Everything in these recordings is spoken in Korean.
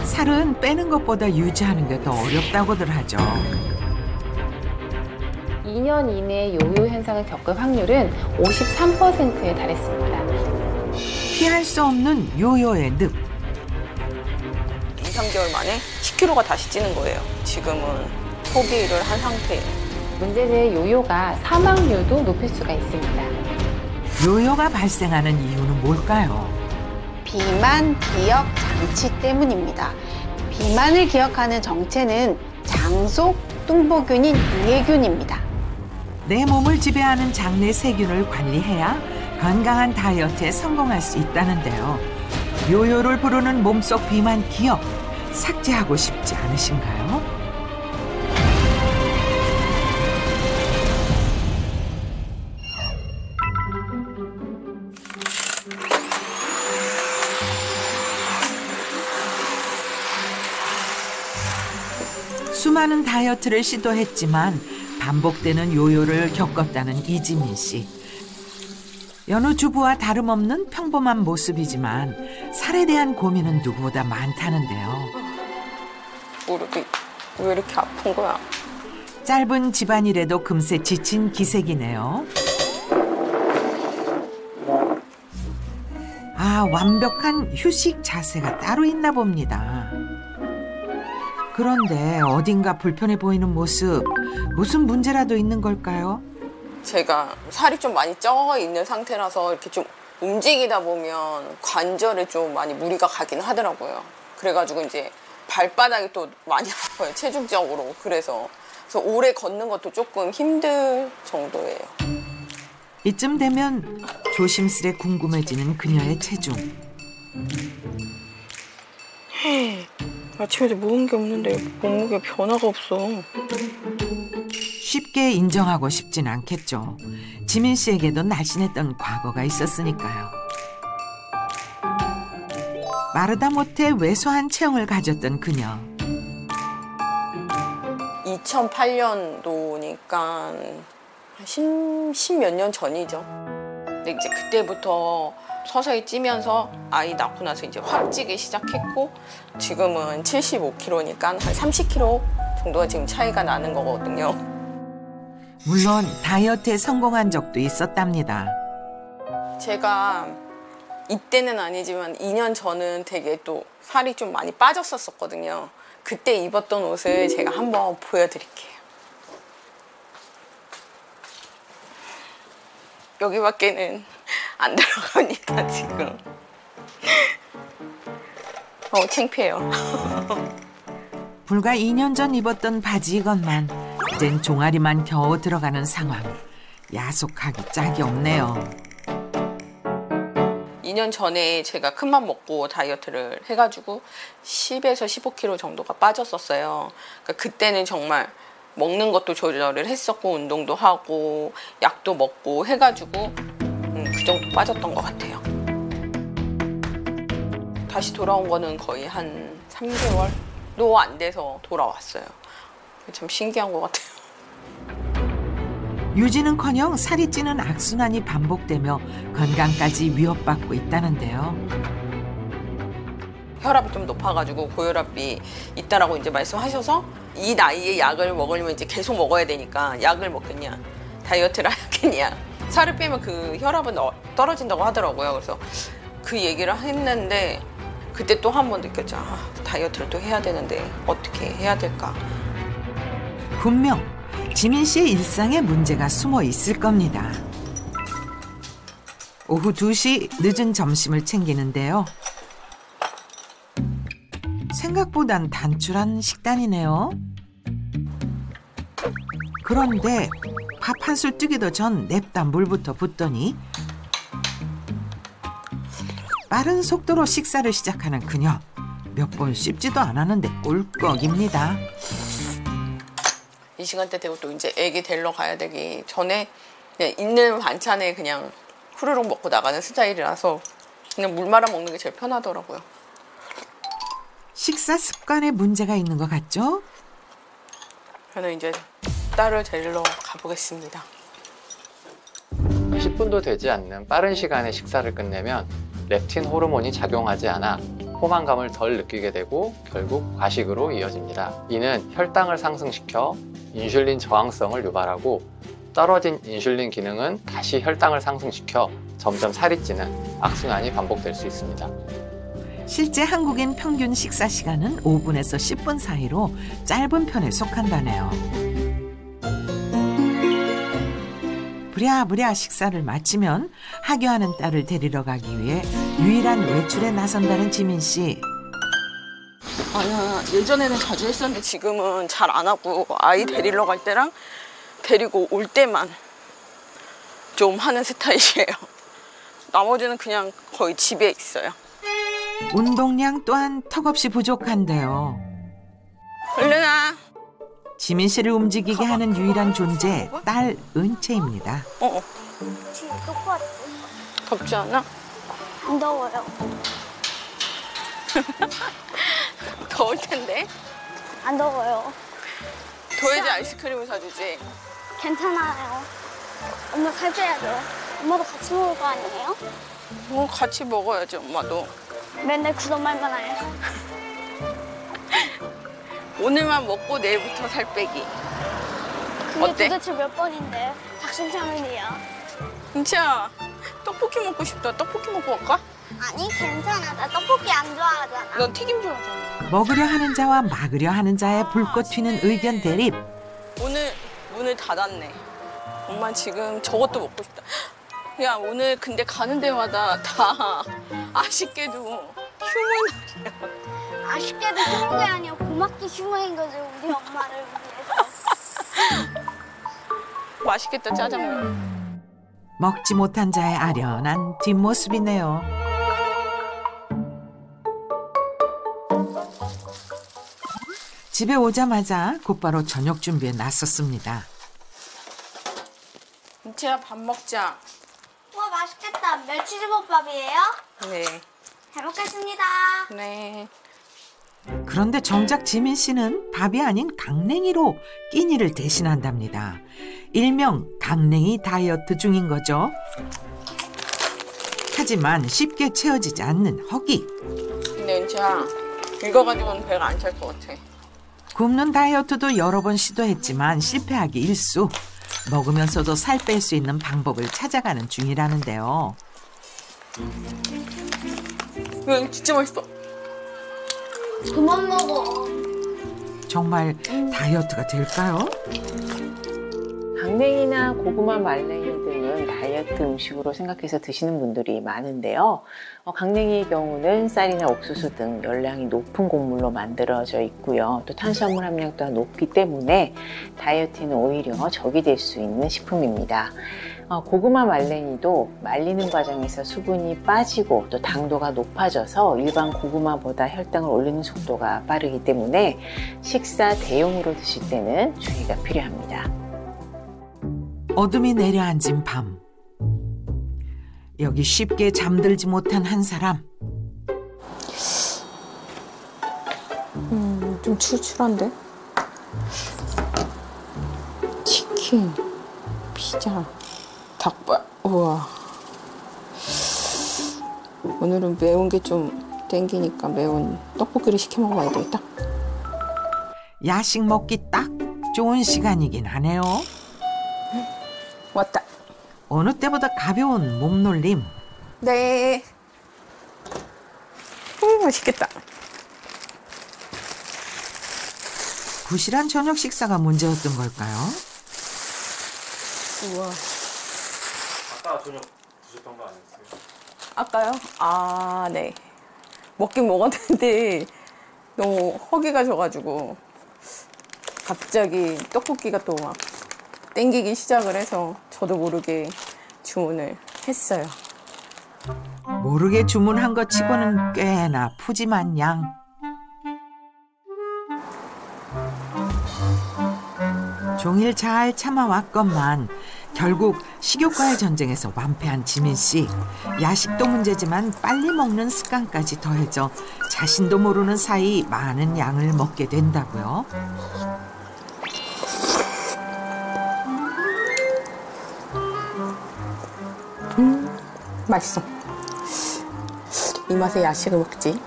살은 빼는 것보다 유지하는 게 더 어렵다고들 하죠. 2년 이내 요요 현상을 겪을 확률은 53%에 달했습니다. 피할 수 없는 요요의 늪. 2, 3개월 만에 10kg가 다시 찌는 거예요. 지금은 포기를 한 상태예요. 문제는 요요가 사망률도 높일 수가 있습니다. 요요가 발생하는 이유는 뭘까요? 비만 기억 장치 때문입니다. 비만을 기억하는 정체는 장 속 뚱보균인 유해균입니다. 내 몸을 지배하는 장내 세균을 관리해야 건강한 다이어트에 성공할 수 있다는데요. 요요를 부르는 몸속 비만 기억, 삭제하고 싶지 않으신가요? 수많은 다이어트를 시도했지만 반복되는 요요를 겪었다는 이지민 씨. 여느 주부와 다름없는 평범한 모습이지만 살에 대한 고민은 누구보다 많다는데요. 무릎이 왜 이렇게 아픈 거야? 짧은 집안일에도 금세 지친 기색이네요. 아, 완벽한 휴식 자세가 따로 있나 봅니다. 그런데 어딘가 불편해 보이는 모습, 무슨 문제라도 있는 걸까요? 제가 살이 좀 많이 쪄 있는 상태라서 이렇게 좀 움직이다 보면 관절에 좀 많이 무리가 가긴 하더라고요. 그래가지고 이제 발바닥이 또 많이 아파요, 체중적으로. 그래서 오래 걷는 것도 조금 힘들 정도예요. 이쯤 되면 조심스레 궁금해지는 그녀의 체중. 아침에도 먹은 게 없는데 몸무게 변화가 없어. 쉽게 인정하고 싶진 않겠죠. 지민 씨에게도 날씬했던 과거가 있었으니까요. 마르다 못해 왜소한 체형을 가졌던 그녀. 2008년도니까 십몇 년 전이죠. 근데 이제 그때부터 서서히 찌면서 아이 낳고 나서 이제 확 찌기 시작했고, 지금은 75kg니까 한 30kg 정도가 지금 차이가 나는 거거든요. 물론 다이어트에 성공한 적도 있었답니다. 제가 이때는 아니지만 2년 전은 되게 또 살이 좀 많이 빠졌었거든요. 그때 입었던 옷을 제가 한번 보여드릴게요. 여기밖에는 안 들어가니까 지금 창피해요. 불과 2년 전 입었던 바지이건만 이젠 종아리만 겨우 들어가는 상황. 야속하기 짝이 없네요. 2년 전에 제가 큰맘 먹고 다이어트를 해가지고 10에서 15kg 정도가 빠졌었어요. 그러니까 그때는 정말 먹는 것도 조절을 했었고 운동도 하고 약도 먹고 해가지고 그 정도 빠졌던 것 같아요. 다시 돌아온 거는 거의 한 3개월도 안 돼서 돌아왔어요. 참 신기한 것 같아요. 유지는커녕 살이 찌는 악순환이 반복되며 건강까지 위협받고 있다는데요. 혈압이 좀 높아가지고 고혈압이 있다라고 이제 말씀하셔서 이 나이에 약을 먹으려면 이제 계속 먹어야 되니까 약을 먹겠냐, 다이어트를 하겠냐. 살을 빼면 그 혈압은 떨어진다고 하더라고요. 그래서 그 얘기를 했는데 그때 또 한 번 느꼈죠. 다이어트를 또 해야 되는데 어떻게 해야 될까. 분명 지민 씨의 일상에 문제가 숨어 있을 겁니다. 오후 2시 늦은 점심을 챙기는데요. 생각보단 단출한 식단이네요. 그런데 밥 한 술 뜨기도 전 냅다 물부터 붓더니 빠른 속도로 식사를 시작하는 그녀. 몇 번 씹지도 않았는데 꿀꺽입니다. 이 시간대 되고 또 이제 애기 데리러 가야 되기 전에 그냥 있는 반찬에 그냥 후루룩 먹고 나가는 스타일이라서 그냥 물 말아 먹는 게 제일 편하더라고요. 식사 습관에 문제가 있는 것 같죠? 저는 이제 딸을 데리러 가보겠습니다. 10분도 되지 않는 빠른 시간에 식사를 끝내면 렙틴 호르몬이 작용하지 않아 포만감을 덜 느끼게 되고 결국 과식으로 이어집니다. 이는 혈당을 상승시켜 인슐린 저항성을 유발하고 떨어진 인슐린 기능은 다시 혈당을 상승시켜 점점 살이 찌는 악순환이 반복될 수 있습니다. 실제 한국인 평균 식사 시간은 5분에서 10분 사이로 짧은 편에 속한다네요. 부랴부랴 식사를 마치면 하교하는 딸을 데리러 가기 위해 유일한 외출에 나선다는 지민 씨. 아니야, 예전에는 자주 했었는데 지금은 잘 안 하고 아이 데리러 갈 때랑 데리고 올 때만 좀 하는 스타일이에요. 나머지는 그냥 거의 집에 있어요. 운동량 또한 턱없이 부족한데요. 얼른 와. 지민 씨를 움직이게 하는 유일한 존재, 딸 은채입니다. 지금 똑같아. 덥지 않아? 안 더워요. 더울 텐데. 안 더워요. 더워야지 아이스크림을 사주지. 괜찮아요. 엄마 살 빼야죠. 엄마도 같이 먹을 거 아니에요? 뭐 같이 먹어야지, 엄마도. 맨날 그런 말만 해. 오늘만 먹고 내일부터 살 빼기. 그게 어때? 도대체 몇 번인데? 작심삼일이야. 은채야, 떡볶이 먹고 싶다. 떡볶이 먹고 갈까? 아니 괜찮아. 나 떡볶이 안 좋아하잖아. 넌 튀김 좋아하잖아. 먹으려 하는 자와 막으려 하는 자의 불꽃 튀는 의견 대립. 오늘 문을 닫았네. 엄마 지금 저것도 먹고 싶다. 야, 오늘 근데 가는 데마다 다 아쉽게도 휴무날이야. 아쉽게도 좋은 게 아니야. 고맙게 휴무인 거지. 우리 엄마를 위해서. 맛있겠다, 짜장면. 먹지 못한 자의 아련한 뒷모습이네요. 집에 오자마자 곧바로 저녁 준비에 나섰습니다. 은채야, 밥 먹자. 와 맛있겠다. 멸치주먹밥이에요? 네. 잘 먹겠습니다. 네. 그런데 정작 지민 씨는 밥이 아닌 강냉이로 끼니를 대신한답니다. 일명 강냉이 다이어트 중인 거죠. 하지만 쉽게 채워지지 않는 허기. 근데 은채야, 이거 가지고는 배가 안 찰 것 같아. 굶는 다이어트도 여러 번 시도했지만 실패하기 일쑤. 먹으면서도 살 뺄 수 있는 방법을 찾아가는 중이라는데요. 이거 진짜 맛있어. 그만 먹어. 정말 다이어트가 될까요? 강냉이나 고구마 말랭이 등은 다이어트 음식으로 생각해서 드시는 분들이 많은데요. 강냉이의 경우는 쌀이나 옥수수 등 열량이 높은 곡물로 만들어져 있고요. 또 탄수화물 함량 또한 높기 때문에 다이어트에는 오히려 적이 될 수 있는 식품입니다. 고구마 말랭이도 말리는 과정에서 수분이 빠지고 또 당도가 높아져서 일반 고구마보다 혈당을 올리는 속도가 빠르기 때문에 식사 대용으로 드실 때는 주의가 필요합니다. 어둠이 내려앉은 밤. 여기 쉽게 잠들지 못한 한 사람. 좀 출출한데? 치킨, 피자, 닭발. 우와. 오늘은 매운 게 좀 땡기니까 매운 떡볶이를 시켜 먹어야 되겠다. 야식 먹기 딱 좋은 시간이긴 하네요. 왔다. 어느 때보다 가벼운 몸놀림. 네. 맛있겠다. 부실한 저녁 식사가 문제였던 걸까요? 우와. 아까 저녁 드셨던 거 아니었어요? 아까요? 아, 네. 먹긴 먹었는데 너무 허기가 져가지고 갑자기 떡볶이가 또 막 땡기기 시작을 해서 저도 모르게 주문을 했어요. 모르게 주문한 것 치고는 꽤나 푸짐한 양. 종일 잘 참아왔건만 결국 식욕과의 전쟁에서 완패한 지민 씨. 야식도 문제지만 빨리 먹는 습관까지 더해져 자신도 모르는 사이 많은 양을 먹게 된다고요. 맛있어. 이 맛에 야식을 먹지.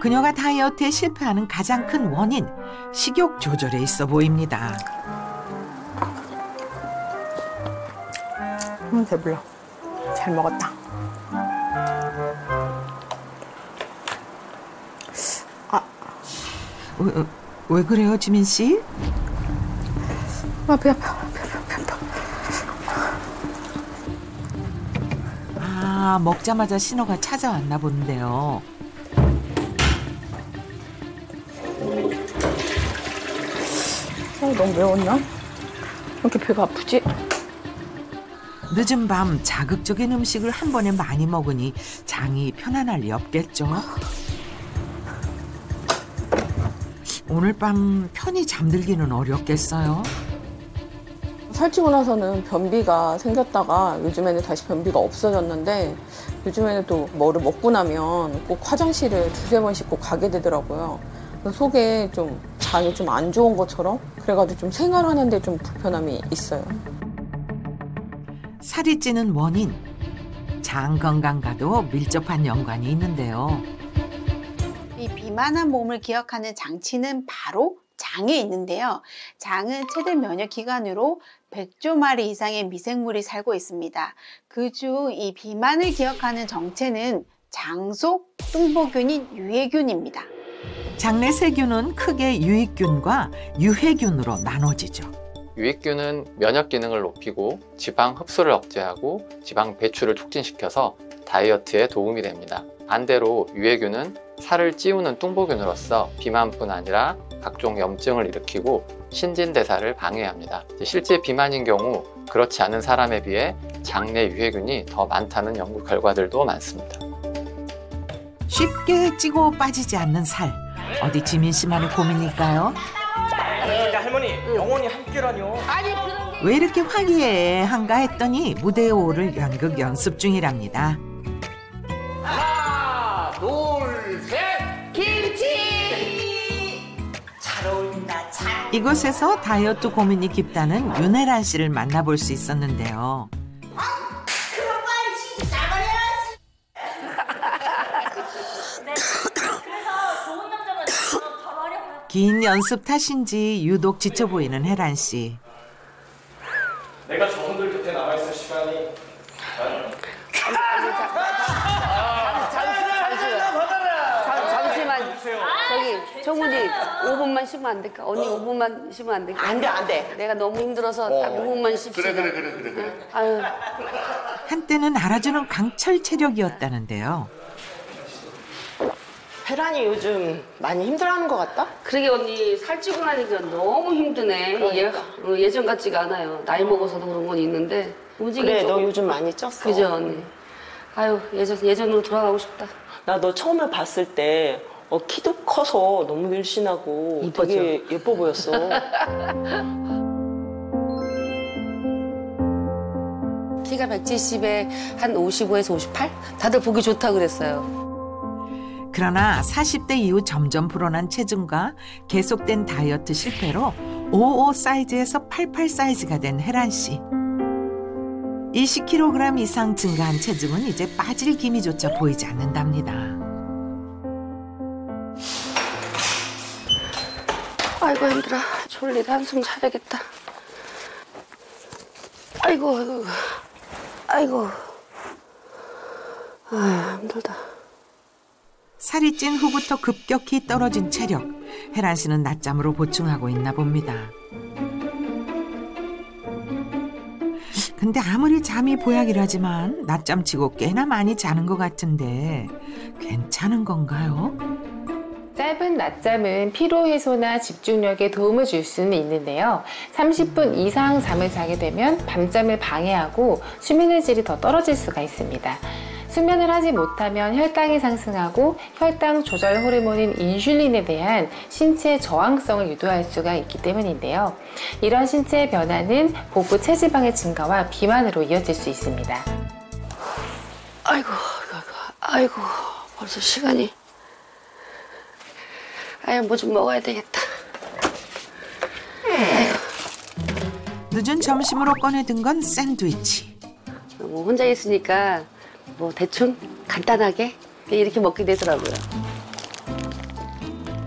그녀가 다이어트에 실패하는 가장 큰 원인, 식욕 조절에 있어 보입니다. 배불러. 잘 먹었다. 왜 그래요, 지민 씨? 배 아파. 아, 먹자마자 신호가 찾아왔나 본데요. 너무 매웠나? 왜 이렇게 배가 아프지? 늦은 밤 자극적인 음식을 한 번에 많이 먹으니 장이 편안할 리 없겠죠. 오늘 밤 편히 잠들기는 어렵겠어요. 살찌고 나서는 변비가 생겼다가 요즘에는 다시 변비가 없어졌는데 요즘에는 또 뭐를 먹고 나면 꼭 화장실을 두세 번씩 꼭 가게 되더라고요. 속에 좀 장이 좀 안 좋은 것처럼 그래가지고 좀 생활하는데 좀 불편함이 있어요. 살이 찌는 원인, 장 건강과도 밀접한 연관이 있는데요. 이 비만한 몸을 기억하는 장치는 바로 장에 있는데요. 장은 최대 면역 기관으로 100조 마리 이상의 미생물이 살고 있습니다. 그중 이 비만을 기억하는 정체는 장 속 뚱보균인 유해균입니다. 장내 세균은 크게 유익균과 유해균으로 나눠지죠. 유익균은 면역 기능을 높이고 지방 흡수를 억제하고 지방 배출을 촉진시켜서 다이어트에 도움이 됩니다. 반대로 유해균은 살을 찌우는 뚱보균으로서 비만뿐 아니라 각종 염증을 일으키고 신진대사를 방해합니다. 실제 비만인 경우 그렇지 않은 사람에 비해 장내 유해균이 더 많다는 연구 결과들도 많습니다. 쉽게 찌고 빠지지 않는 살, 어디 지민 씨만의 고민일까요? 할머니, 영원히 함께라뇨. 왜 이렇게 화기애애한가 했더니 무대에 오를 연극 연습 중이랍니다. 하나, 둘, 셋. 김치. 잘 어울린다. 이곳에서 다이어트 고민이 깊다는 윤혜란 씨를 만나볼 수 있었는데요. 긴 연습 탓인지 유독 지쳐 보이는 혜란 씨. 내가 저분들 곁에 남아있을 시간이 잠시만. 저기 정훈이 5분만 쉬면 안 될까? 언니 5분만 쉬면 안 될까? 안 돼. 내가 너무 힘들어서 딱 5분만 쉽시다. 그래. 아유. 한때는 알아주는 강철 체력이었다는데요. 혜란이 요즘 많이 힘들어하는 것 같다? 그러게 언니 살찌고 나니까 너무 힘드네. 예전 같지가 않아요. 나이 먹어서도 그런 건 있는데 움직임이 그래, 조금... 너 요즘 많이 쪘어. 그죠 언니. 아유 예전으로 돌아가고 싶다. 나 너 처음에 봤을 때 키도 커서 너무 늘씬하고 이쁘죠? 되게 예뻐 보였어. 키가 170에 한 55에서 58? 다들 보기 좋다 그랬어요. 그러나 40대 이후 점점 불어난 체중과 계속된 다이어트 실패로 55 사이즈에서 88 사이즈가 된 혜란 씨. 20kg 이상 증가한 체중은 이제 빠질 기미조차 보이지 않는답니다. 아이고 힘들어. 졸리다. 한숨 자야겠다. 아이고. 아유 힘들다. 살이 찐 후부터 급격히 떨어진 체력. 혜란 씨는 낮잠으로 보충하고 있나 봅니다. 근데 아무리 잠이 보약이라지만 낮잠치고 꽤나 많이 자는 것 같은데 괜찮은 건가요? 짧은 낮잠은 피로 해소나 집중력에 도움을 줄 수는 있는데요. 30분 이상 잠을 자게 되면 밤잠을 방해하고 수면의 질이 더 떨어질 수가 있습니다. 수면을 하지 못하면 혈당이 상승하고 혈당 조절 호르몬인 인슐린에 대한 신체 저항성을 유도할 수가 있기 때문인데요. 이런 신체의 변화는 복부 체지방의 증가와 비만으로 이어질 수 있습니다. 아이고 벌써 시간이. 아유 뭐 좀 먹어야 되겠다. 늦은 점심으로 꺼내든 건 샌드위치. 뭐 혼자 있으니까 뭐 대충 간단하게 이렇게 먹게 되더라고요.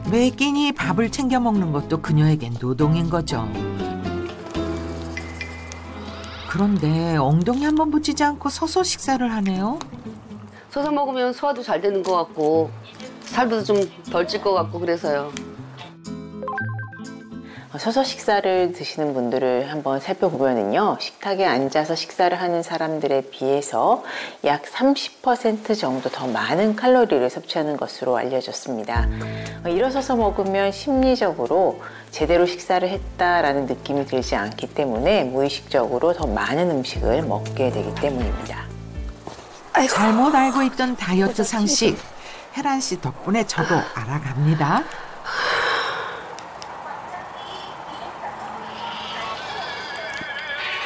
매 끼니 밥을 챙겨 먹는 것도 그녀에겐 노동인 거죠. 그런데 엉덩이 한번 붙이지 않고 서서 식사를 하네요. 서서 먹으면 소화도 잘 되는 것 같고 살도 좀 덜 찔 것 같고 그래서요. 서서 식사를 드시는 분들을 한번 살펴보면요. 식탁에 앉아서 식사를 하는 사람들에 비해서 약 30% 정도 더 많은 칼로리를 섭취하는 것으로 알려졌습니다. 일어서서 먹으면 심리적으로 제대로 식사를 했다라는 느낌이 들지 않기 때문에 무의식적으로 더 많은 음식을 먹게 되기 때문입니다. 잘못 알고 있던 다이어트 상식. 혜란 씨 덕분에 저도 알아갑니다.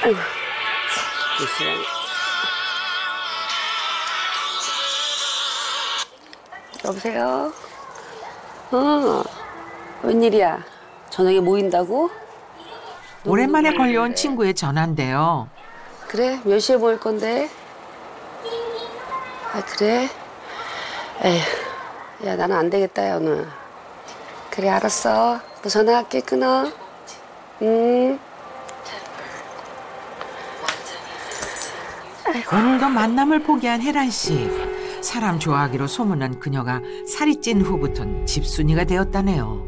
아이고, 여보세요? 웬일이야? 저녁에 모인다고? 오랜만에 걸려온 친구의 전화인데요. 그래? 몇 시에 모일 건데? 아, 그래? 에휴, 야, 나는 안 되겠다, 야, 오늘. 그래, 알았어. 또 전화할게, 끊어. 오늘도 만남을 포기한 혜란 씨. 사람 좋아하기로 소문난 그녀가 살이 찐 후부터는 집순이가 되었다네요.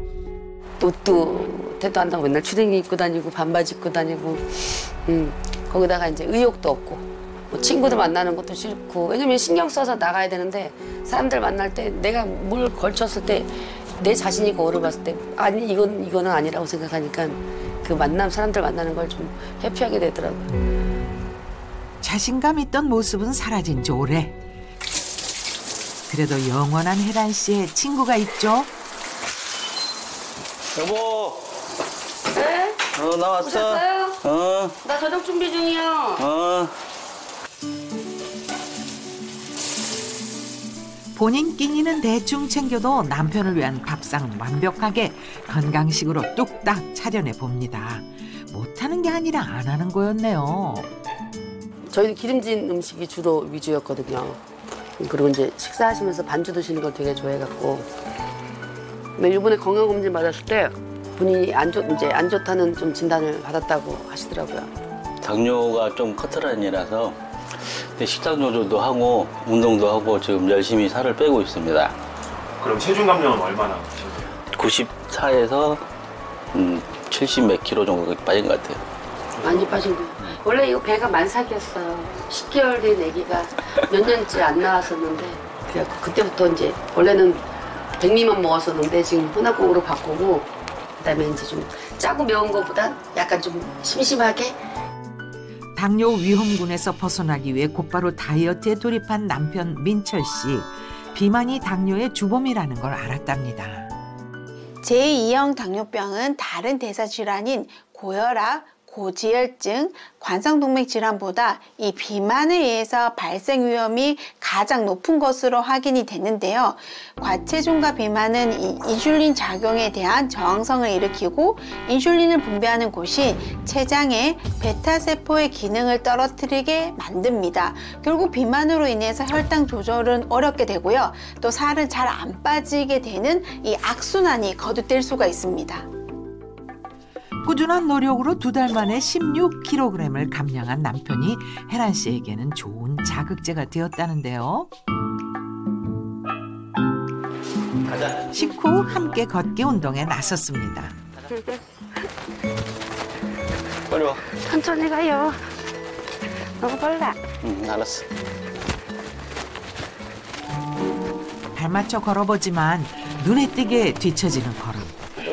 옷도 대도 한다고 맨날 추댕이 입고 다니고 반바지 입고 다니고 거기다가 이제 의욕도 없고 뭐 친구들 만나는 것도 싫고 왜냐면 신경 써서 나가야 되는데 사람들 만날 때 내가 뭘 걸쳤을 때 내 자신이 거울을 봤을 때 아니 이거는 아니라고 생각하니까 그 사람들 만나는 걸 좀 회피하게 되더라고요. 자신감 있던 모습은 사라진 지 오래. 그래도 영원한 혜란 씨의 친구가 있죠. 여보. 네? 나왔어. 오셨어요? 나 저녁 준비 중이요. 본인 끼니는 대충 챙겨도 남편을 위한 밥상은 완벽하게 건강식으로 뚝딱 차려내 봅니다. 못하는 게 아니라 안 하는 거였네요. 저희는 기름진 음식이 주로 위주였거든요. 그리고 이제 식사하시면서 반주 드시는 걸 되게 좋아해갖고. 근데 이번에 건강검진 받았을 때 본인이 안 좋다는 좀 진단을 받았다고 하시더라고요. 당뇨가 좀 커트라인이라서 식단 조절도 하고 운동도 하고 지금 열심히 살을 빼고 있습니다. 그럼 체중 감량은 얼마나 하셨어요? 94에서 70 몇 킬로 정도 빠진 것 같아요. 많이 빠진 거예요. 원래 이거 배가 만삭이었어요. 10개월 된 아기가 몇 년째 안 나왔었는데 그래갖고 그때부터 이제 원래는 백미만 먹었었는데 지금 혼합국으로 바꾸고 그다음에 이제 좀 짜고 매운 거보다 약간 좀 심심하게 당뇨 위험군에서 벗어나기 위해 곧바로 다이어트에 돌입한 남편 민철 씨. 비만이 당뇨의 주범이라는 걸 알았답니다. 제2형 당뇨병은 다른 대사질환인 고혈압, 고지혈증, 관상동맥 질환보다 이 비만에 의해서 발생 위험이 가장 높은 것으로 확인이 됐는데요. 과체중과 비만은 이 인슐린 작용에 대한 저항성을 일으키고 인슐린을 분비하는 곳이 췌장의 베타세포의 기능을 떨어뜨리게 만듭니다. 결국 비만으로 인해서 혈당 조절은 어렵게 되고요. 또 살은 잘 안 빠지게 되는 이 악순환이 거듭될 수가 있습니다. 꾸준한 노력으로 2달 만에 16kg을 감량한 남편이 혜란 씨에게는 좋은 자극제가 되었다는데요. 가자. 식후 함께 걷기 운동에 나섰습니다. 빨리 와. 천천히 가요. 너무 빨라. 알았어. 발맞춰 걸어보지만 눈에 띄게 뒤처지는 걸음.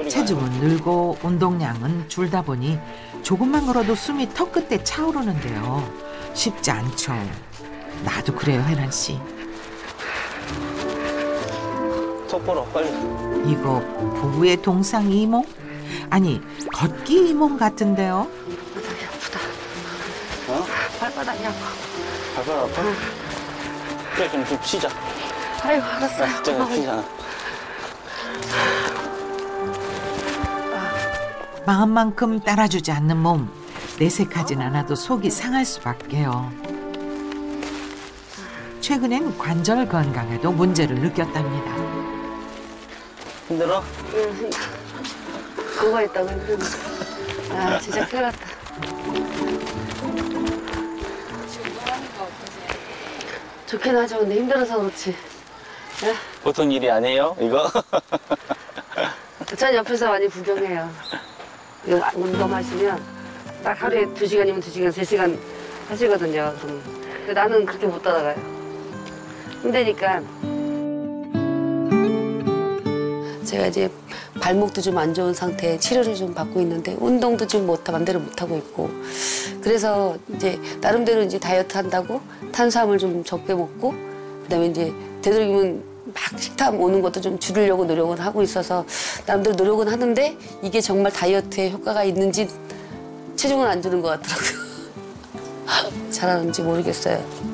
체중은 늘고 운동량은 줄다 보니 조금만 걸어도 숨이 턱끝에 차오르는데요. 쉽지 않죠. 나도 그래요, 혜란 씨. 똑바로 빨리. 이거 부부의 동상이몽? 아니, 걷기 이몽 같은데요. 발바닥이 아프다. 어? 발바닥이 아파. 발바닥 아파? 그래, 좀 쉬자. 아이고, 알았어요. 좀 쉬자. 마음만큼 따라주지 않는 몸. 내색하진 않아도 속이 상할 수밖에요. 최근엔 관절 건강에도 문제를 느꼈답니다. 힘들어? 응. 그거 있다고 힘들어. 아, 진짜 큰일 났다. 좋긴 하죠. 근데 힘들어서 그렇지. 네? 보통 일이 아니에요, 이거? 전 옆에서 많이 구경해요. 이거 운동하시면 딱 하루에 2시간이면 2시간, 3시간 하시거든요. 근데 나는 그렇게 못 따라가요. 힘드니까. 제가 이제 발목도 좀 안 좋은 상태에 치료를 좀 받고 있는데 운동도 좀 맘대로 못하고 있고 그래서 이제 나름대로 이제 다이어트 한다고 탄수화물 좀 적게 먹고 그다음에 이제 되도록이면 막 식탐 오는 것도 좀 줄이려고 노력을 하고 있어서 나름대로 노력은 하는데 이게 정말 다이어트에 효과가 있는지 체중은 안 주는 것 같더라고요. 잘하는지 모르겠어요.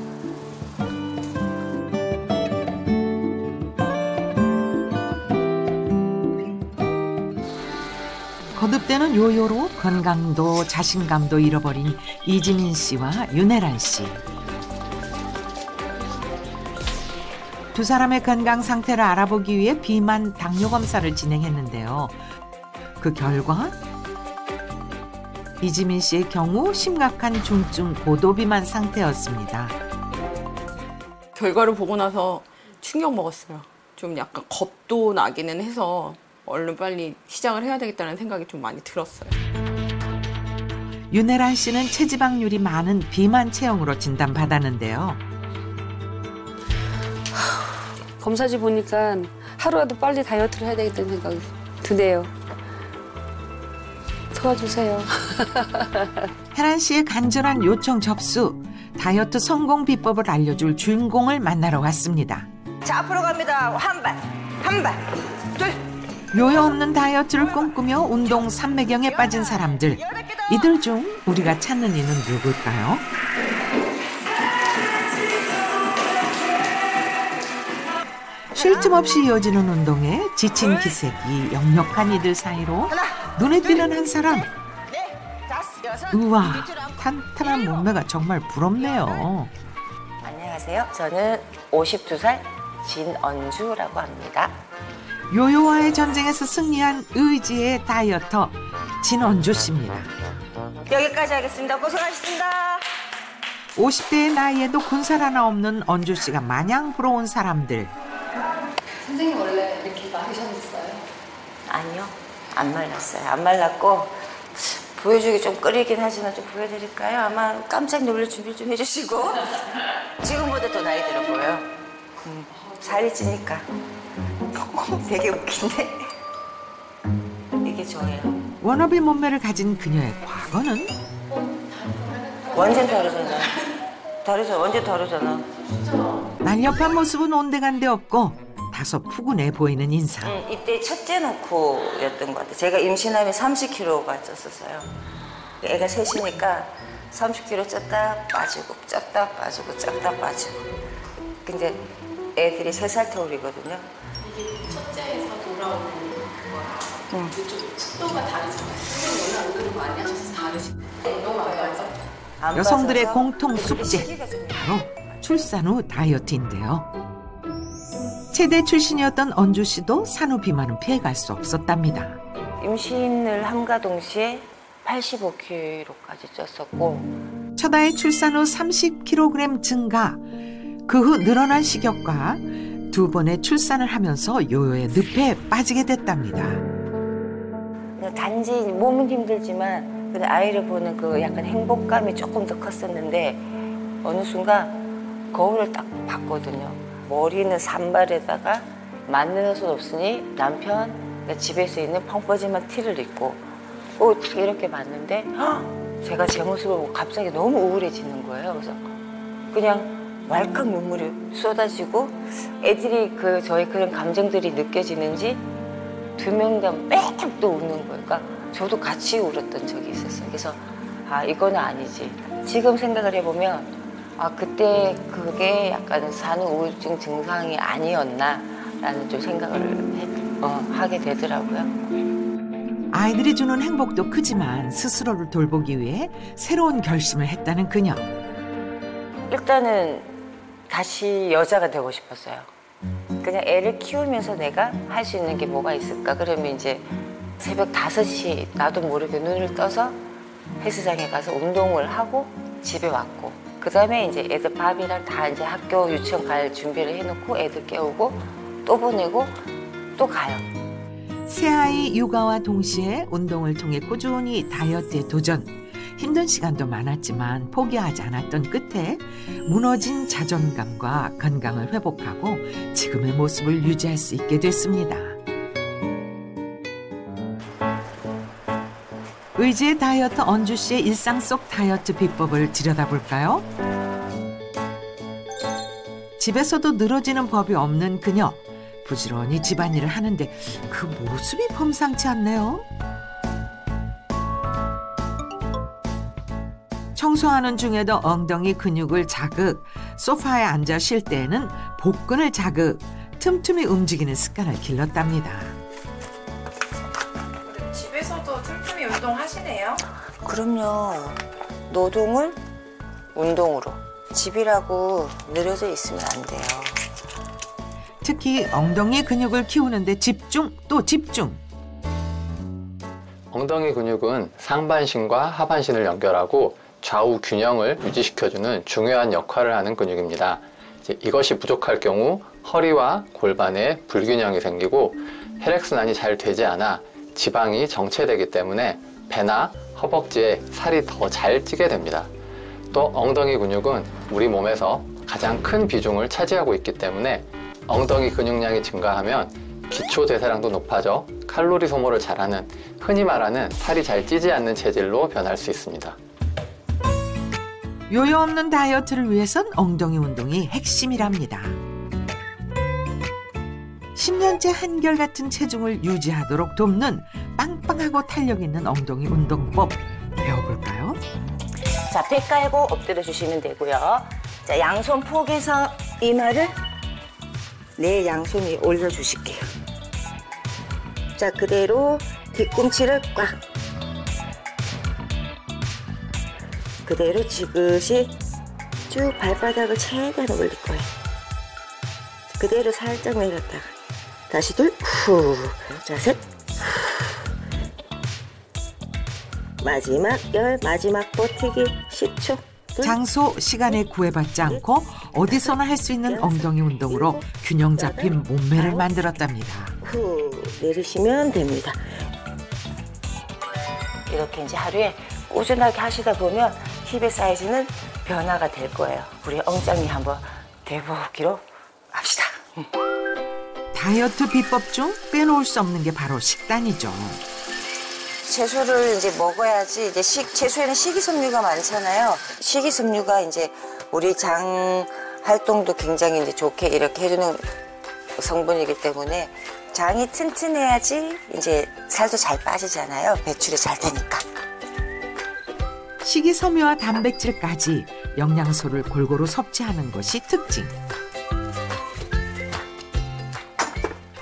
거듭되는 요요로 건강도 자신감도 잃어버린 이지민 씨와 윤혜란 씨. 두 사람의 건강 상태를 알아보기 위해 비만 당뇨 검사를 진행했는데요. 그 결과 이지민 씨의 경우 심각한 중증 고도비만 상태였습니다. 결과를 보고 나서 충격 먹었어요. 좀 약간 겁도 나기는 해서 얼른 빨리 시작을 해야 되겠다는 생각이 좀 많이 들었어요. 윤혜란 씨는 체지방률이 많은 비만 체형으로 진단받았는데요. 검사지 보니까 하루라도 빨리 다이어트를 해야 되겠다는 생각이 드네요. 도와주세요. 혜란 씨의 간절한 요청 접수. 다이어트 성공 비법을 알려줄 주인공을 만나러 왔습니다. 자, 앞으로 갑니다. 한 발, 둘. 요요 없는 다이어트를 꿈꾸며 운동 삼매경에 빠진 사람들. 이들 중 우리가 찾는 이는 누굴까요? 쉴 틈 없이 이어지는 운동에 지친 기색이 역력한 이들 사이로 눈에 띄는 한 사람. 우와, 탄탄한 몸매가 정말 부럽네요. 안녕하세요. 저는 52살 진언주라고 합니다. 요요와의 전쟁에서 승리한 의지의 다이어터 진언주 씨입니다. 여기까지 하겠습니다. 고생하셨습니다. 50대의 나이에도 군살 하나 없는 언주 씨가 마냥 부러운 사람들. 선생님 원래 이렇게 마르셨어요? 아니요. 안 말랐어요. 안 말랐고 보여주기 좀 끓이긴 하지만 좀 보여드릴까요? 아마 깜짝 놀랄 준비 좀 해주시고. 지금보다 더 나이 들어 보여요. 살이 찌니까. 되게 웃긴데. 이게 저예요. 워너비 몸매를 가진 그녀의 과거는? 완전 다르잖아. 완전 다르잖아. 날렵한 모습은 온데간데 없고 다소 푸근해 보이는 인상. 이때 첫째 놓고였던 것 같아요. 제가 임신하면 30kg가 쪘었어요. 애가 셋이니까 30kg 쪘다 빠지고 쪘다 빠지고 쪘다 빠지고. 근데 애들이 3살 터울이거든요. 이게 첫째에서 돌아오는 거랑 좀 속도가 다르잖아요. 원래 운동 많이 하셔서 다르시고 운동 많이 하죠? 여성들의 공통 숙제, 바로 출산 후 다이어트인데요. 체대 출신이었던 언주 씨도 산후 비만은 피해갈 수 없었답니다. 임신을 함과 동시에 85kg까지 쪘었고 첫 아이 출산 후 30kg 증가, 그 후 늘어난 식욕과 두 번의 출산을 하면서 요요의 늪에 빠지게 됐답니다. 단지 몸은 힘들지만 근데 아이를 보는 그 약간 행복감이 조금 더 컸었는데 어느 순간 거울을 딱 봤거든요. 머리는 산발에다가 맞는 옷은 없으니 남편 집에서 있는 펑퍼짐한 티를 입고 이렇게 봤는데 제가 제 모습을 보고 갑자기 너무 우울해지는 거예요. 그래서 그냥 왈칵 눈물이 쏟아지고 애들이 저의 그런 감정들이 느껴지는지 두 명 다 빽 또 웃는 거예요. 그러니까 저도 같이 울었던 적이 있었어요. 그래서 이거는 아니지. 지금 생각을 해보면 그때 그게 약간 산후 우울증 증상이 아니었나라는 좀 생각을 하게 되더라고요. 아이들이 주는 행복도 크지만 스스로를 돌보기 위해 새로운 결심을 했다는 그녀. 일단은 다시 여자가 되고 싶었어요. 그냥 애를 키우면서 내가 할 수 있는 게 뭐가 있을까? 그러면 이제 새벽 5시 나도 모르게 눈을 떠서 헬스장에 가서 운동을 하고 집에 왔고, 그 다음에 이제 애들 밥이랑 다 이제 학교 유치원 갈 준비를 해놓고 애들 깨우고 또 보내고 또 가요. 새아이 육아와 동시에 운동을 통해 꾸준히 다이어트에 도전. 힘든 시간도 많았지만 포기하지 않았던 끝에 무너진 자존감과 건강을 회복하고 지금의 모습을 유지할 수 있게 됐습니다. 의지의 다이어트 언주 씨의 일상 속 다이어트 비법을 들여다볼까요? 집에서도 늘어지는 법이 없는 그녀. 부지런히 집안일을 하는데 그 모습이 범상치 않네요. 청소하는 중에도 엉덩이 근육을 자극, 소파에 앉아 쉴 때에는 복근을 자극, 틈틈이 움직이는 습관을 길렀답니다. 집에서도 틈틈이 운동하시네요? 그럼요. 노동은 운동으로. 집이라고 늘어져 있으면 안 돼요. 특히 엉덩이 근육을 키우는데 집중 또 집중. 엉덩이 근육은 상반신과 하반신을 연결하고 좌우 균형을 유지시켜주는 중요한 역할을 하는 근육입니다. 이것이 부족할 경우 허리와 골반에 불균형이 생기고 혈액순환이 잘 되지 않아 지방이 정체되기 때문에 배나 허벅지에 살이 더 잘 찌게 됩니다. 또 엉덩이 근육은 우리 몸에서 가장 큰 비중을 차지하고 있기 때문에 엉덩이 근육량이 증가하면 기초 대사량도 높아져 칼로리 소모를 잘하는, 흔히 말하는 살이 잘 찌지 않는 체질로 변할 수 있습니다. 요요 없는 다이어트를 위해선 엉덩이 운동이 핵심이랍니다. 10년째 한결같은 체중을 유지하도록 돕는 빵빵하고 탄력 있는 엉덩이 운동법 배워볼까요? 자, 배 깔고 엎드려 주시면 되고요. 자, 양손 포개서 이마를 내 양손 위에 올려주실게요. 자, 그대로 뒤꿈치를 꽉. 그대로 지그시 쭉 발바닥을 최대한 올릴 거예요. 그대로 살짝 내렸다가 다시 둘, 후. 자, 셋, 후. 마지막 열, 마지막 버티기 10초. 장소, 시간에 구애받지 않고 어디서나 할 수 있는 엉덩이 운동으로 균형 잡힌 몸매를 만들었답니다. 후, 내리시면 됩니다. 이렇게 이제 하루에 꾸준하게 하시다 보면 힙의 사이즈는 변화가 될 거예요. 우리 엉짱이 한번 돼보기로 합시다. 다이어트 비법 중 빼놓을 수 없는 게 바로 식단이죠. 채소를 이제 먹어야지. 이제 채소에는 식이섬유가 많잖아요. 식이섬유가 이제 우리 장 활동도 굉장히 이제 좋게 이렇게 해주는 성분이기 때문에 장이 튼튼해야지 이제 살도 잘 빠지잖아요. 배출이 잘 되니까. 식이섬유와 단백질까지 영양소를 골고루 섭취하는 것이 특징.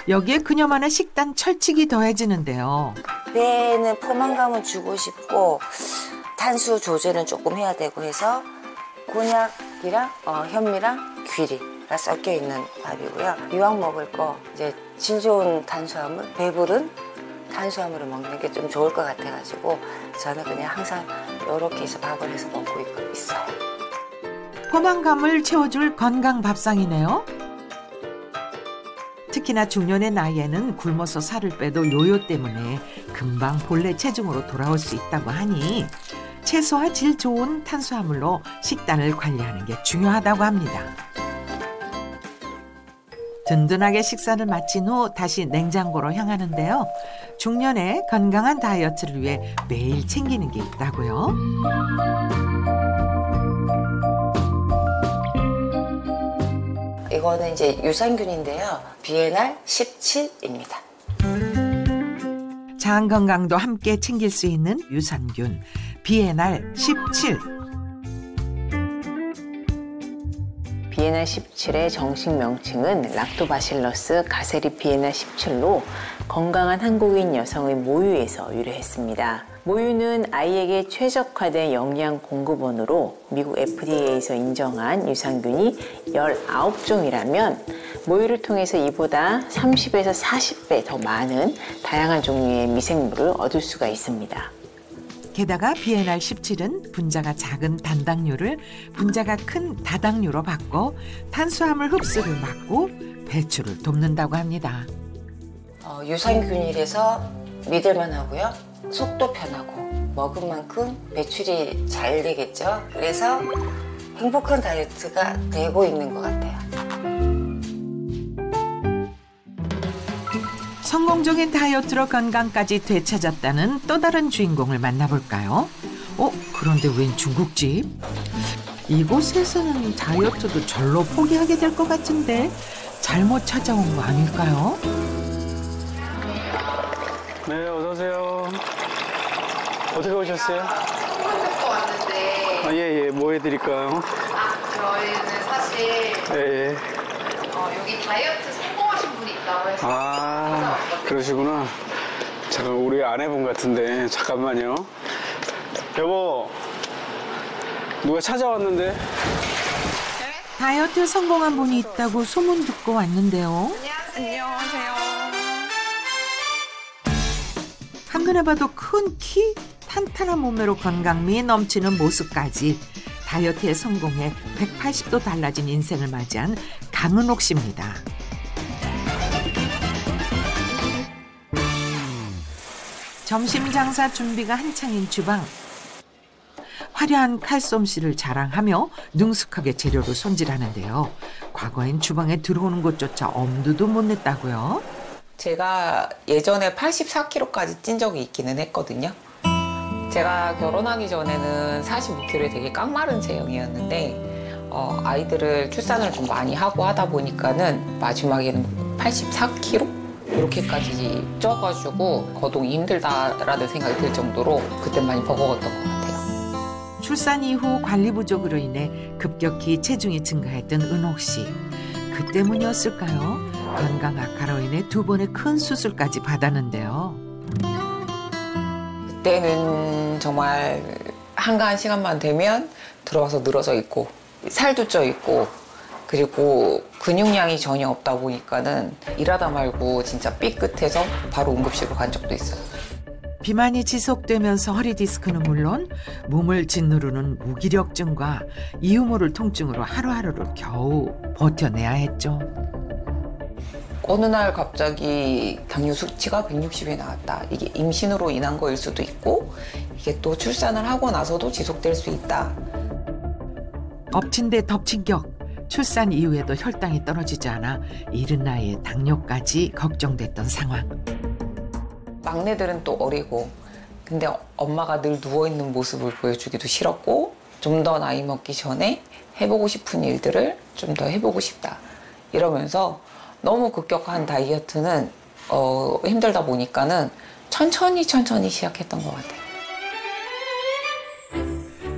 여기에 그녀만의 식단 철칙이 더해지는데요. 배에는 포만감은 주고 싶고 탄수 조절은 조금 해야 되고 해서 곤약이랑 현미랑 귀리가 섞여 있는 밥이고요. 이왕 먹을 거 이제 질 좋은 탄수화물, 배부른 탄수화물을 먹는 게 좀 좋을 것 같아가지고 저는 그냥 항상 이렇게 해서 밥을 해서 먹고 있어요. 포만감을 채워줄 건강 밥상이네요. 특히나 중년의 나이에는 굶어서 살을 빼도 요요 때문에 금방 본래 체중으로 돌아올 수 있다고 하니 채소와 질 좋은 탄수화물로 식단을 관리하는 게 중요하다고 합니다. 든든하게 식사를 마친 후 다시 냉장고로 향하는데요. 중년의 건강한 다이어트를 위해 매일 챙기는 게 있다고요. 이거는 이제 유산균인데요. 비엔알 17입니다. 장 건강도 함께 챙길 수 있는 유산균 비엔알 17. 비엔알 17의 정식 명칭은 락토바실러스 가세리 비엔알 17로 건강한 한국인 여성의 모유에서 유래했습니다. 모유는 아이에게 최적화된 영양 공급원으로 미국 FDA에서 인정한 유산균이 19종이라면 모유를 통해서 이보다 30에서 40배 더 많은 다양한 종류의 미생물을 얻을 수가 있습니다. 게다가 BNR17은 분자가 작은 단당류를 분자가 큰 다당류로 바꿔 탄수화물 흡수를 막고 배출을 돕는다고 합니다. 유산균이라서 믿을만 하고요. 속도 편하고 먹은 만큼 배출이 잘 되겠죠. 그래서 행복한 다이어트가 되고 있는 것 같아요. 성공적인 다이어트로 건강까지 되찾았다는 또 다른 주인공을 만나볼까요? 그런데 웬 중국집? 이곳에서는 다이어트도 절로 포기하게 될 것 같은데 잘못 찾아온 거 아닐까요? 네, 어서 오세요. 어떻게 오셨어요? 소문 듣고 왔는데. 예, 뭐 해드릴까요? 저희는 사실 예. 여기 다이어트 성공하신 분이 있다고 해서. 그러시구나. 잠깐 우리 아내분 같은데 잠깐만요. 여보, 누가 찾아왔는데? 다이어트 성공한 분이 있다고 소문 듣고 왔는데요. 안녕하세요. 한눈에 봐도 큰 키, 탄탄한 몸매로 건강미에 넘치는 모습까지 다이어트에 성공해 180도 달라진 인생을 맞이한 강은옥 씨입니다. 점심 장사 준비가 한창인 주방. 화려한 칼솜씨를 자랑하며 능숙하게 재료를 손질하는데요. 과거엔 주방에 들어오는 것조차 엄두도 못 냈다고요. 제가 예전에 84kg까지 찐 적이 있기는 했거든요. 제가 결혼하기 전에는 45kg에 되게 깡마른 체형이었는데 아이들을 출산을 좀 많이 하고 하다 보니까는 마지막에는 84kg? 이렇게까지 쪄가지고 거동이 힘들다라는 생각이 들 정도로 그때 많이 버거웠던 것 같아요. 출산 이후 관리 부족으로 인해 급격히 체중이 증가했던 은옥 씨. 그 때문이었을까요? 건강 악화로 인해 2번의 큰 수술까지 받았는데요. 그때는 정말 한가한 시간만 되면 들어와서 늘어져 있고 살도 쪄 있고 그리고 근육량이 전혀 없다 보니까는 일하다 말고 진짜 삐끗해서 바로 응급실로 간 적도 있어요. 비만이 지속되면서 허리 디스크는 물론 몸을 짓누르는 무기력증과 이유 모를 통증으로 하루하루를 겨우 버텨내야 했죠. 어느 날 갑자기 당뇨 수치가 160이 나왔다. 이게 임신으로 인한 거일 수도 있고 이게 또 출산을 하고 나서도 지속될 수 있다. 엎친 데 덮친 격. 출산 이후에도 혈당이 떨어지지 않아 이른 나이에 당뇨까지 걱정됐던 상황. 막내들은 또 어리고 근데 엄마가 늘 누워있는 모습을 보여주기도 싫었고 좀 더 나이 먹기 전에 해보고 싶은 일들을 좀 더 해보고 싶다. 이러면서 너무 급격한 다이어트는 힘들다 보니까는 천천히 시작했던 것 같아요.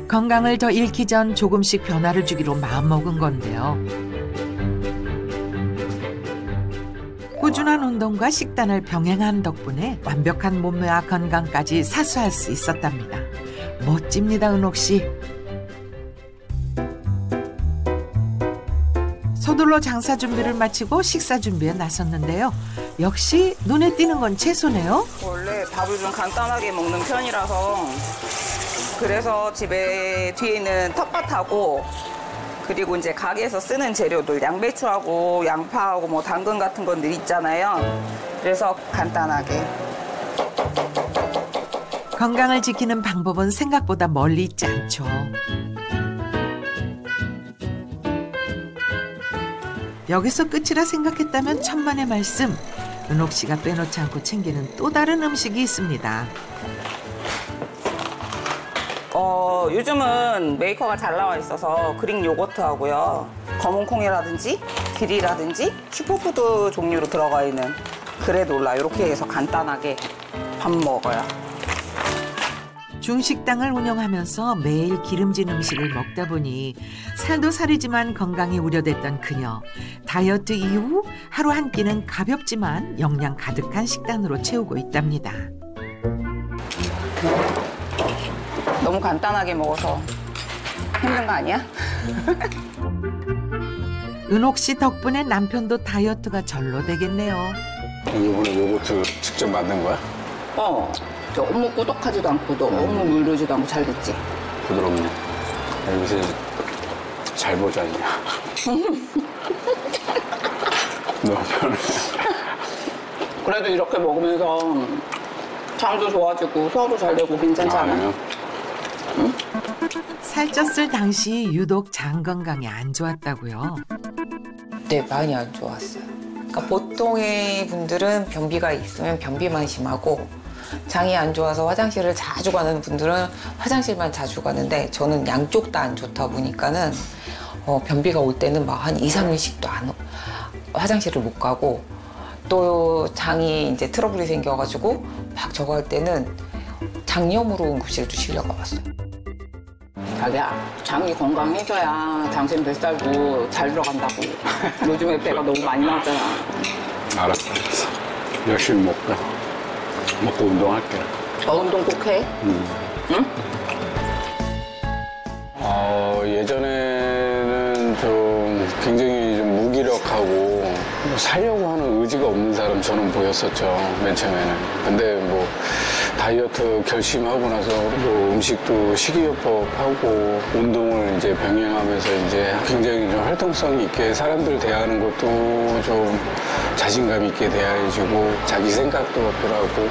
건강을 더 잃기 전 조금씩 변화를 주기로 마음먹은 건데요. 꾸준한 운동과 식단을 병행한 덕분에 완벽한 몸매와 건강까지 사수할 수 있었답니다. 멋집니다, 은옥 씨. 서둘러 장사 준비를 마치고 식사 준비에 나섰는데요. 역시 눈에 띄는 건 채소네요. 원래 밥을 좀 간단하게 먹는 편이라서 그래서 집에 뒤에 있는 텃밭하고 그리고 이제 가게에서 쓰는 재료들 양배추하고 양파하고 뭐 당근 같은 건 늘 있잖아요. 그래서 간단하게. 건강을 지키는 방법은 생각보다 멀리 있지 않죠. 여기서 끝이라 생각했다면 천만의 말씀. 은옥 씨가 빼놓지 않고 챙기는 또 다른 음식이 있습니다. 요즘은 메이커가 잘 나와 있어서 그릭 요거트하고요. 검은 콩이라든지 귤이라든지 슈퍼푸드 종류로 들어가 있는 그래놀라 이렇게 해서 간단하게 밥 먹어요. 중식당을 운영하면서 매일 기름진 음식을 먹다 보니 살도 살이지만 건강이 우려됐던 그녀. 다이어트 이후 하루 한 끼는 가볍지만 영양 가득한 식단으로 채우고 있답니다. 너무 간단하게 먹어서 힘든 거 아니야? 은옥 씨 덕분에 남편도 다이어트가 절로 되겠네요. 이번에 요거트 직접 만든 거야? 너무 꾸덕하지도 않고 너무 물르지도 않고 잘 됐지? 부드럽네. 여기서 잘 보자니. 너무 편해. 그래도 이렇게 먹으면서 장도 좋아지고 소화도 잘 되고 괜찮지 않아요? 응? 살쪘을 당시 유독 장 건강이 안 좋았다고요? 네, 많이 안 좋았어요. 그러니까 보통의 분들은 변비가 있으면 변비만 심하고 장이 안 좋아서 화장실을 자주 가는 분들은 화장실만 자주 가는데 저는 양쪽 다 안 좋다 보니까는 변비가 올 때는 막 한 2, 3일씩도 화장실을 못 가고 또 장이 이제 트러블이 생겨가지고 막 저거 할 때는 장염으로 응급실도 실려가 봤어요. 자기야, 장이 건강해져야 당신 뱃살도 잘 들어간다고. 요즘에 배가 너무 많이 나왔잖아. 알았어. 열심히 먹고 운동할게. 운동 꼭 해? 응? 예전에는 좀 굉장히 좀 무기력하고 살려고 하는 의지가 없는 사람 저는 보였었죠, 맨 처음에는. 근데 뭐 다이어트 결심하고 나서 뭐 음식도 식이요법하고 운동을 이제 병행하면서 이제 굉장히 좀 활동성 있게 사람들 대하는 것도 좀 자신감 있게 대해지고 자기 생각도 필요하고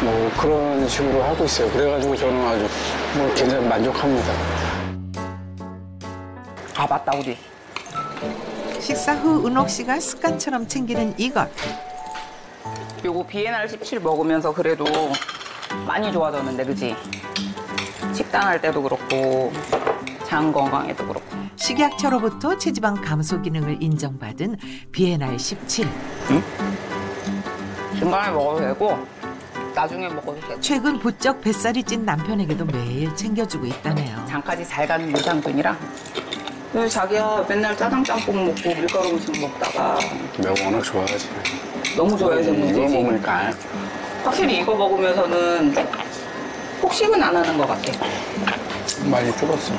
뭐 그런 식으로 하고 있어요. 그래가지고 저는 아주 뭐 굉장히 만족합니다. 아, 맞다, 우리. 식사 후 은옥 씨가 습관처럼 챙기는 이것. 요거 비엔알 17 먹으면서 그래도 많이 좋아졌는데, 그지? 식단할 때도 그렇고 장 건강에도 그렇고. 식약처로부터 체지방 감소 기능을 인정받은 비엔알 17. 응? 중간에 먹어도 되고 나중에 먹어도 되고. 최근 부쩍 뱃살이 찐 남편에게도 매일 챙겨주고 있다네요. 장까지 잘 가는 유산균이라. 왜 자기야 맨날 짜장 짬뽕 먹고 밀가루 음식 먹다가 내가 워낙 좋아하지. 너무 좋아해서 문제지. 이거 먹으니까 확실히 이거 먹으면서는 폭식은 안 하는 것 같아. 많이 줄었어.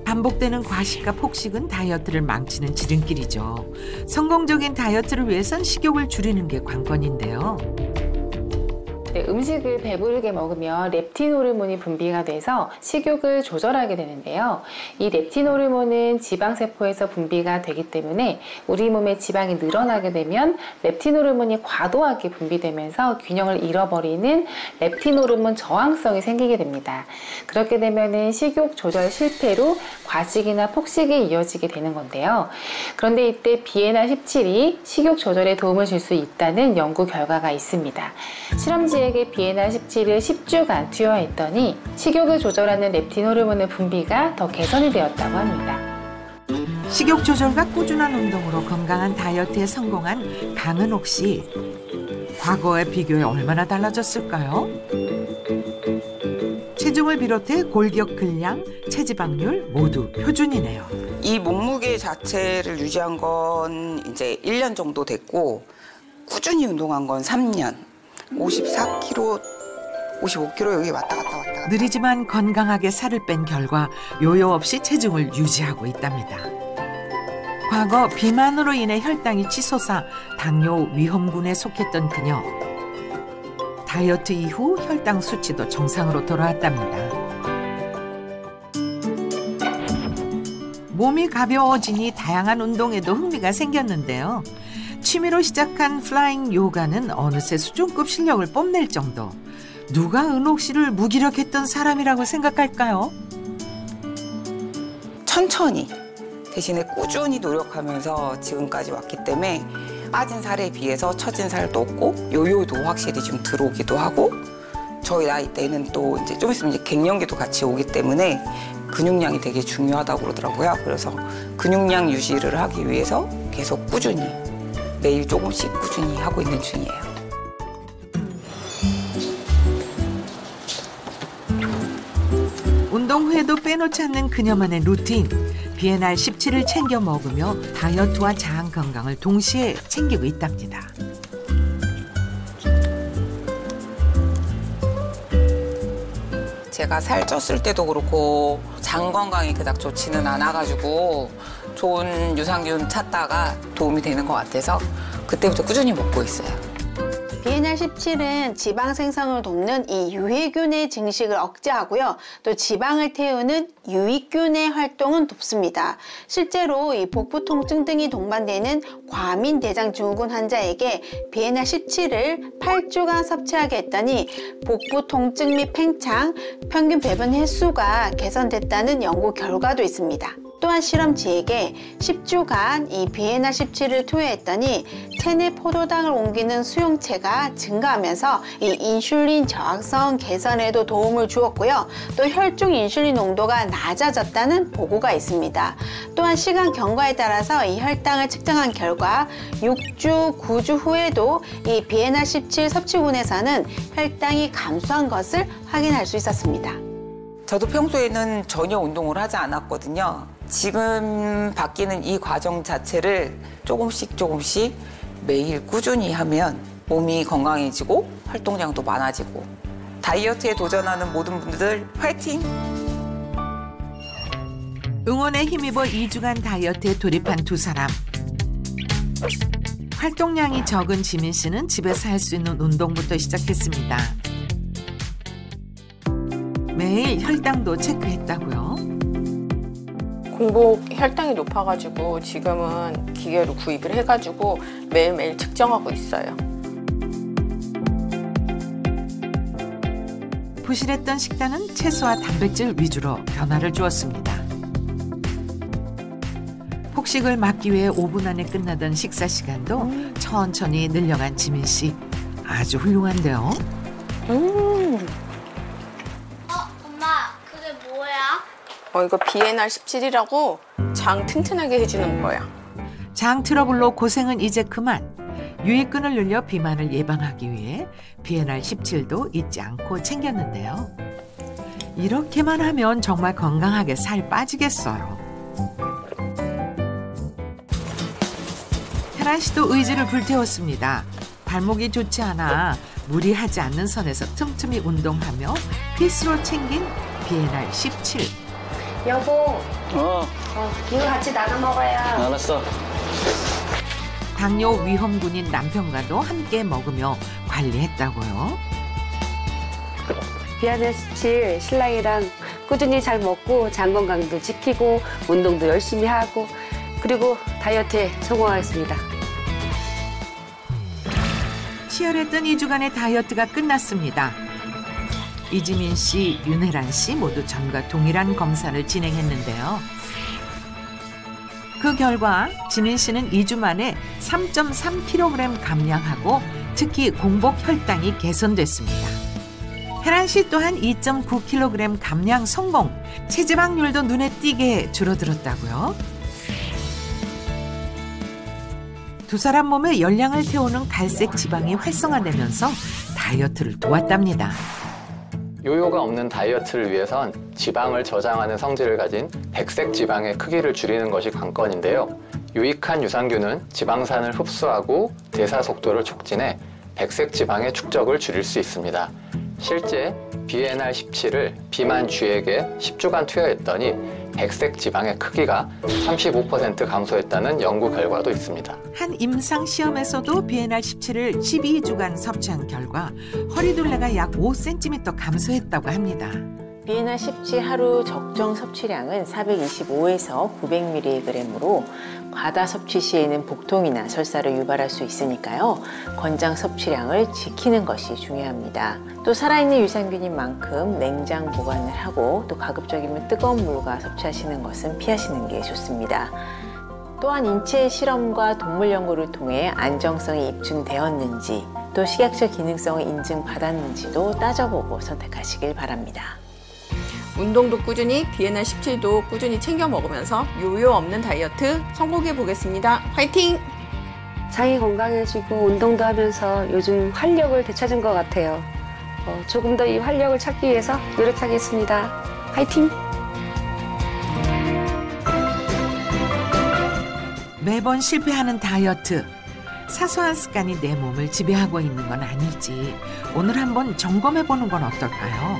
반복되는 과식과 폭식은 다이어트를 망치는 지름길이죠. 성공적인 다이어트를 위해선 식욕을 줄이는 게 관건인데요. 네, 음식을 배부르게 먹으면 렙틴 호르몬이 분비가 돼서 식욕을 조절하게 되는데요. 이 렙틴 호르몬은 지방세포에서 분비가 되기 때문에 우리 몸에 지방이 늘어나게 되면 렙틴 호르몬이 과도하게 분비되면서 균형을 잃어버리는 렙틴 호르몬 저항성이 생기게 됩니다. 그렇게 되면 식욕 조절 실패로 과식이나 폭식이 이어지게 되는 건데요. 그런데 이때 비엔알 17이 식욕 조절에 도움을 줄 수 있다는 연구 결과가 있습니다. 실험지에 비엔알 17을 10주간 투여했더니 식욕을 조절하는 렙틴 호르몬의 분비가 더 개선이 되었다고 합니다. 식욕 조절과 꾸준한 운동으로 건강한 다이어트에 성공한 강은옥 씨. 과거에 비교해 얼마나 달라졌을까요? 체중을 비롯해 골격 근량, 체지방률 모두 표준이네요. 이 몸무게 자체를 유지한 건 이제 1년 정도 됐고 꾸준히 운동한 건 3년. 54kg, 55kg 여기 왔다 갔다. 느리지만 건강하게 살을 뺀 결과 요요 없이 체중을 유지하고 있답니다. 과거 비만으로 인해 혈당이 치솟아 당뇨 위험군에 속했던 그녀. 다이어트 이후 혈당 수치도 정상으로 돌아왔답니다. 몸이 가벼워지니 다양한 운동에도 흥미가 생겼는데요. 취미로 시작한 플라잉 요가는 어느새 수준급 실력을 뽐낼 정도. 누가 은옥 씨를 무기력했던 사람이라고 생각할까요? 천천히 대신에 꾸준히 노력하면서 지금까지 왔기 때문에 빠진 살에 비해서 처진 살도 없고 요요도 확실히 좀 들어오기도 하고 저희 나이 때는 또 이제 좀 있으면 이제 갱년기도 같이 오기 때문에 근육량이 되게 중요하다고 그러더라고요. 그래서 근육량 유지를 하기 위해서 계속 꾸준히 매일 조금씩 꾸준히 하고 있는 중이에요. 운동 후에도 빼놓지 않는 그녀만의 루틴. 비엔알 17을 챙겨 먹으며 다이어트와 장 건강을 동시에 챙기고 있답니다. 제가 살쪘을 때도 그렇고 장 건강이 그닥 좋지는 않아가지고 좋은 유산균 찾다가 도움이 되는 것 같아서 그때부터 꾸준히 먹고 있어요. 비엔알 17은 지방 생성을 돕는 이 유해균의 증식을 억제하고요. 또 지방을 태우는 유익균의 활동은 돕습니다. 실제로 이 복부 통증 등이 동반되는 과민 대장 증후군 환자에게 비엔알 17을 8주간 섭취하게 했더니 복부 통증 및 팽창, 평균 배변 횟수가 개선됐다는 연구 결과도 있습니다. 또한 실험지에게 10주간 이 비엔알 17을 투여했더니 체내 포도당을 옮기는 수용체가 증가하면서 이 인슐린 저항성 개선에도 도움을 주었고요. 또 혈중 인슐린 농도가 낮아졌다는 보고가 있습니다. 또한 시간 경과에 따라서 이 혈당을 측정한 결과 6주, 9주 후에도 이 비엔알 17 섭취군에서는 혈당이 감소한 것을 확인할 수 있었습니다. 저도 평소에는 전혀 운동을 하지 않았거든요. 지금 바뀌는 이 과정 자체를 조금씩 매일 꾸준히 하면 몸이 건강해지고 활동량도 많아지고 다이어트에 도전하는 모든 분들 화이팅! 응원에 힘입어 2주간 다이어트에 돌입한 두 사람. 활동량이 적은 지민 씨는 집에서 할 수 있는 운동부터 시작했습니다. 매일 혈당도 체크했다고요? 공복 혈당이 높아가지고 지금은 기계로 구입을 해가지고 매일매일 측정하고 있어요. 부실했던 식단은 채소와 단백질 위주로 변화를 주었습니다. 폭식을 막기 위해 5분 안에 끝나던 식사 시간도 천천히 늘려간 지민 씨. 아주 훌륭한데요. 엄마, 그게 뭐야? 이거 비엔알 17이라고 장 튼튼하게 해주는 거야. 장 트러블로 고생은 이제 그만. 유익균을 늘려 비만을 예방하기 위해 비엔알 17도 잊지 않고 챙겼는데요. 이렇게만 하면 정말 건강하게 살 빠지겠어요. 혜란 씨도 의지를 불태웠습니다. 발목이 좋지 않아 무리하지 않는 선에서 틈틈이 운동하며 필수로 챙긴 비엔알 17. 여보, 이거 같이 나눠 먹어야. 알았어. 당뇨 위험군인 남편과도 함께 먹으며 관리했다고요. 비엔알 17 신랑이랑 꾸준히 잘 먹고 장 건강도 지키고 운동도 열심히 하고 그리고 다이어트에 성공하겠습니다. 치열했던 2주간의 다이어트가 끝났습니다. 이지민 씨, 윤혜란 씨 모두 전과 동일한 검사를 진행했는데요. 그 결과 지민 씨는 2주 만에 3.3kg 감량하고 특히 공복 혈당이 개선됐습니다. 혜란 씨 또한 2.9kg 감량 성공, 체지방률도 눈에 띄게 줄어들었다고요. 두 사람 몸에 열량을 태우는 갈색 지방이 활성화되면서 다이어트를 도왔답니다. 요요가 없는 다이어트를 위해선 지방을 저장하는 성질을 가진 백색 지방의 크기를 줄이는 것이 관건인데요. 유익한 유산균은 지방산을 흡수하고 대사 속도를 촉진해 백색 지방의 축적을 줄일 수 있습니다. 실제 비엔알 17을 비만 쥐에게 10주간 투여했더니 백색 지방의 크기가 35% 감소했다는 연구 결과도 있습니다. 한 임상 시험에서도 비엔알 17을 12주간 섭취한 결과 허리둘레가 약 5cm 감소했다고 합니다. 비엔알 17 하루 적정 섭취량은 425에서 900mg으로 과다 섭취 시에는 복통이나 설사를 유발할 수 있으니까요. 권장 섭취량을 지키는 것이 중요합니다. 또 살아있는 유산균인 만큼 냉장 보관을 하고 또 가급적이면 뜨거운 물과 섭취하시는 것은 피하시는 게 좋습니다. 또한 인체 실험과 동물 연구를 통해 안정성이 입증되었는지 또 식약처 기능성을 인증받았는지도 따져보고 선택하시길 바랍니다. 운동도 꾸준히, 비엔알 17도 꾸준히 챙겨 먹으면서 요요 없는 다이어트 성공해 보겠습니다. 화이팅! 장이 건강해지고 운동도 하면서 요즘 활력을 되찾은 것 같아요. 조금 더 이 활력을 찾기 위해서 노력하겠습니다. 화이팅! 매번 실패하는 다이어트. 사소한 습관이 내 몸을 지배하고 있는 건 아닐지 오늘 한번 점검해보는 건 어떨까요?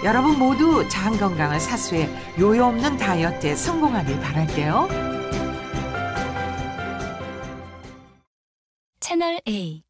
여러분 모두 장 건강을 사수해 요요 없는 다이어트에 성공하길 바랄게요. 채널 A